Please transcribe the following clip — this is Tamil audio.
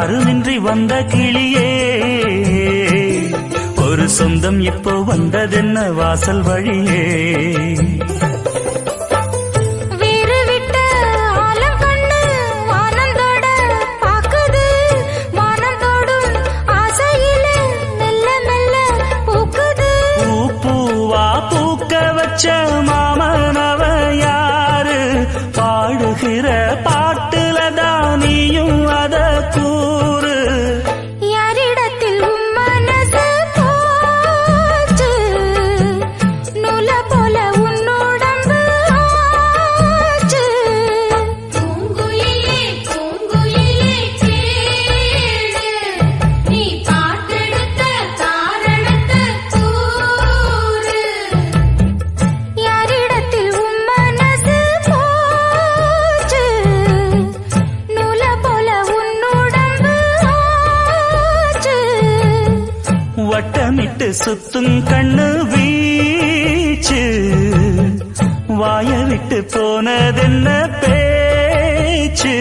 யாருமின்றி வந்த கிளியே ஒரு சொந்தம் இப்போ வந்ததென்ன வாசல் வழியே மாமனவ யாரு பாடுகிற பாட்டுல தானியும் அத கூறு யாரிடத்தில் மனசு போச்சு நூல போல உன்னோடம்பு ஆச்சு பூங்குயிலே பூங்குயிலே கேளு நீ பாட்டெடுத்த காரணத்தை கூறு வட்டமிட்டு சுத்தும் கண்ணு வீச்சு வாய விட்டு போனதென்ன பேச்சு